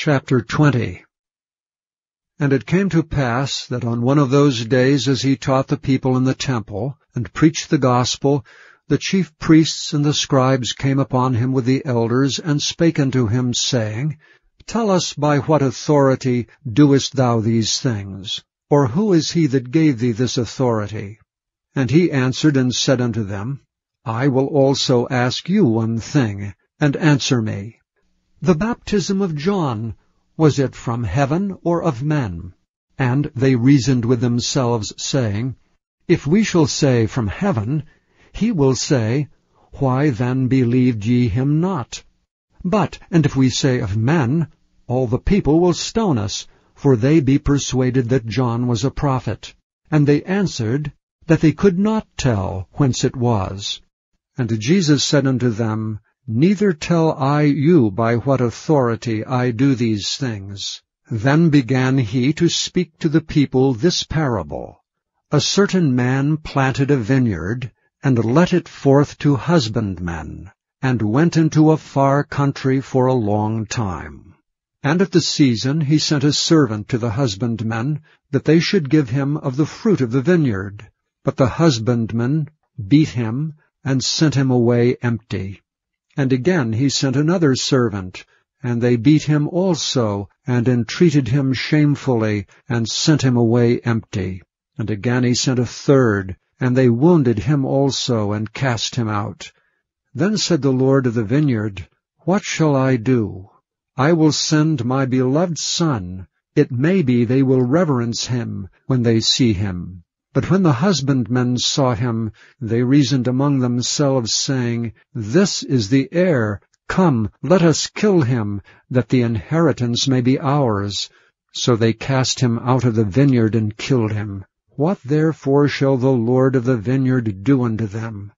Chapter 20. And it came to pass that on one of those days, as he taught the people in the temple, and preached the gospel, the chief priests and the scribes came upon him with the elders, and spake unto him, saying, Tell us, by what authority doest thou these things? Or who is he that gave thee this authority? And he answered and said unto them, I will also ask you one thing, and answer me. The baptism of John, was it from heaven or of men? And they reasoned with themselves, saying, If we shall say from heaven, he will say, Why then believed ye him not? And if we say of men, all the people will stone us, for they be persuaded that John was a prophet. And they answered, that they could not tell whence it was. And Jesus said unto them, Neither tell I you by what authority I do these things. Then began he to speak to the people this parable. A certain man planted a vineyard, and let it forth to husbandmen, and went into a far country for a long time. And at the season he sent a servant to the husbandmen, that they should give him of the fruit of the vineyard. But the husbandmen beat him, and sent him away empty. And again he sent another servant, and they beat him also, and entreated him shamefully, and sent him away empty. And again he sent a third, and they wounded him also, and cast him out. Then said the Lord of the vineyard, What shall I do? I will send my beloved Son. It may be they will reverence him when they see him. But when the husbandmen saw him, they reasoned among themselves, saying, This is the heir. Come, let us kill him, that the inheritance may be ours. So they cast him out of the vineyard and killed him. What therefore shall the Lord of the vineyard do unto them?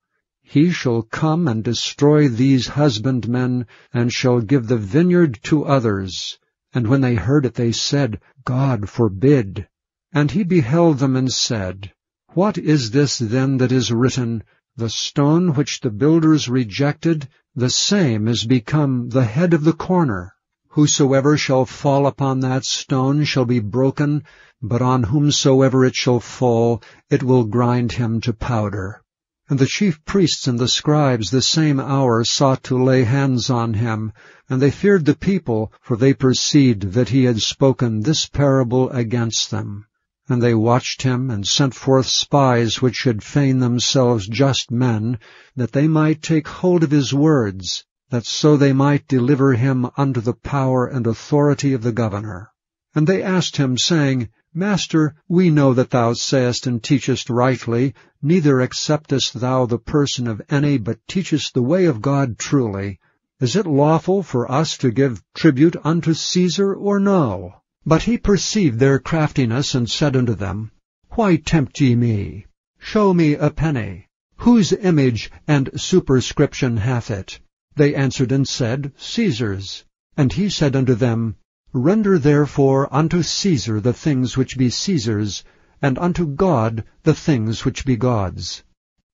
He shall come and destroy these husbandmen, and shall give the vineyard to others. And when they heard it, they said, God forbid. And he beheld them and said, What is this then that is written? The stone which the builders rejected, the same is become the head of the corner. Whosoever shall fall upon that stone shall be broken, but on whomsoever it shall fall, it will grind him to powder. And the chief priests and the scribes the same hour sought to lay hands on him, and they feared the people, for they perceived that he had spoken this parable against them. And they watched him, and sent forth spies which should feign themselves just men, that they might take hold of his words, that so they might deliver him unto the power and authority of the governor. And they asked him, saying, Master, we know that thou sayest and teachest rightly, neither acceptest thou the person of any, but teachest the way of God truly. Is it lawful for us to give tribute unto Caesar, or no? But he perceived their craftiness, and said unto them, Why tempt ye me? Show me a penny. Whose image and superscription hath it? They answered and said, Caesar's. And he said unto them, Render therefore unto Caesar the things which be Caesar's, and unto God the things which be God's.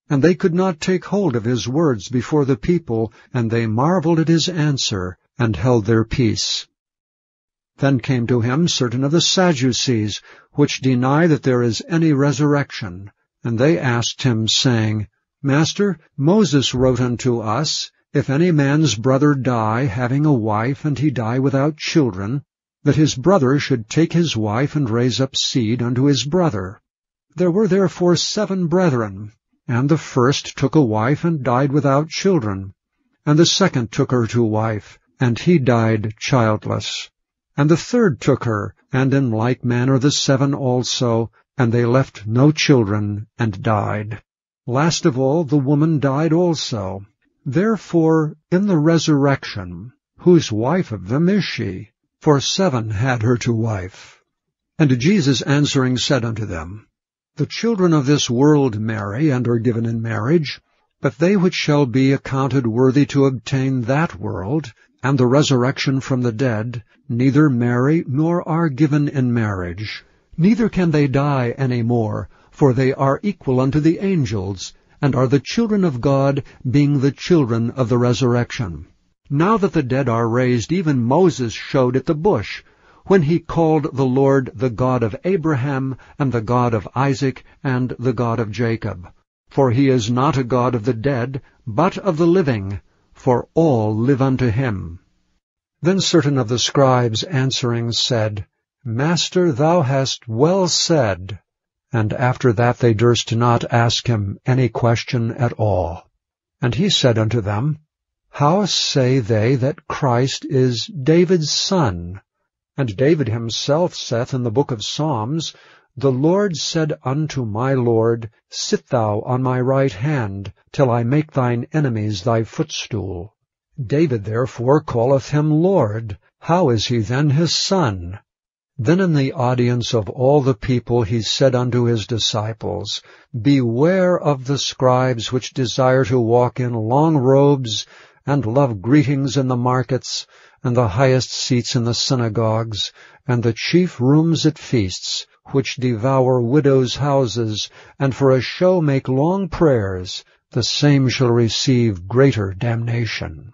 And they could not take hold of his words before the people, and they marveled at his answer, and held their peace. Then came to him certain of the Sadducees, which deny that there is any resurrection. And they asked him, saying, Master, Moses wrote unto us, If any man's brother die, having a wife, and he die without children, that his brother should take his wife and raise up seed unto his brother. There were therefore 7 brethren, and the first took a wife and died without children. And the second took her to wife, and he died childless. And the third took her, and in like manner the 7 also, and they left no children, and died. Last of all the woman died also. Therefore in the resurrection, whose wife of them is she? For 7 had her to wife. And Jesus answering said unto them, The children of this world marry, and are given in marriage, but they which shall be accounted worthy to obtain that world, and the resurrection from the dead, neither marry nor are given in marriage. Neither can they die any more, for they are equal unto the angels, and are the children of God, being the children of the resurrection. Now that the dead are raised, even Moses showed at the bush, when he called the Lord the God of Abraham, and the God of Isaac, and the God of Jacob. For he is not a God of the dead, but of the living, for all live unto him. Then certain of the scribes answering said, Master, thou hast well said. And after that they durst not ask him any question at all. And he said unto them, How say they that Christ is David's son? And David himself saith in the book of Psalms, The Lord said unto my Lord, Sit thou on my right hand, till I make thine enemies thy footstool. David therefore calleth him Lord. How is he then his son? Then in the audience of all the people he said unto his disciples, Beware of the scribes which desire to walk in long robes, and love greetings in the markets, and the highest seats in the synagogues, and the chief rooms at feasts, which devour widows' houses, and for a show make long prayers. The same shall receive greater damnation.